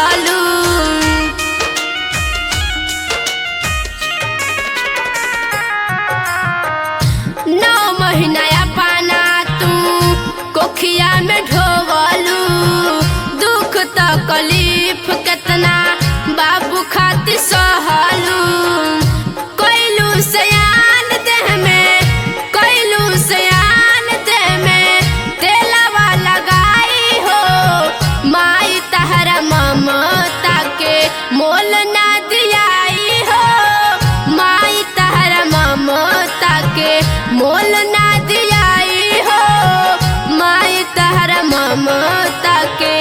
सहलू। 9 महीना पाना तू कोखिया में ढोवलू। दुख तकलीफ केतना बाबू खातिर सहलू। कोइलू सयान देह में, कोइलू सयान देह में तेलवा लगाई हो। माई तहरा ममता के मोल ना दियाई हो। माई तहरा ममता के मोल ना दियाई हो। माई तहरा ममता के।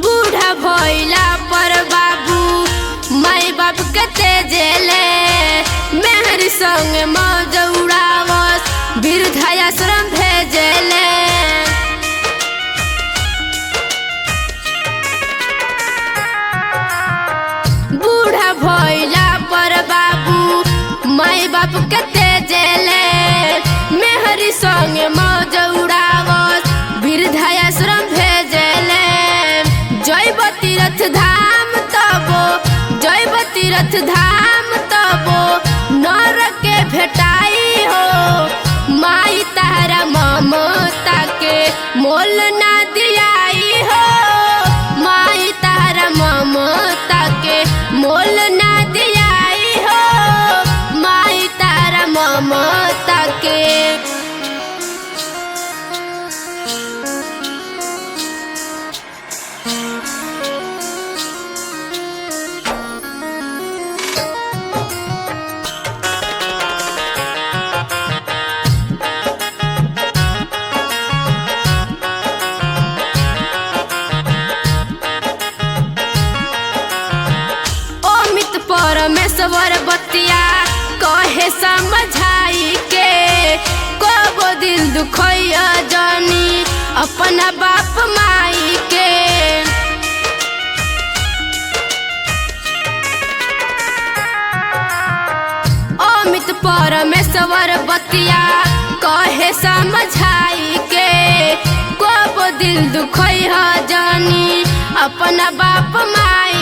बूढ़ा भइला पर बाबू माई बाप के तेजेले। मेहरी संग मौज उड़ावस वृद्धाश्रम भेजेले। बूढ़ा भइला पर बाबू माई बाप के तेजेले। मेहरी संग मौज उड़ावस वृद्धाश्रम भेजेले। जैब तीर्थ धाम तबो, जैब तीर्थ धाम तबो नरक के भेटाई हो। माई तहरा ममता के मोल ना दियाई हो। माई तहरा ममता के मोल ना दियाई हो। माई तहरा ममता के। परमेश्वर बतिया कहे समझाई के। कबो दिल दुखैया जानी अपना बाप माई के। अमित परमेश्वर बतिया कहे समझाई के। कबो दिल दुखैया जानी अपना बाप माई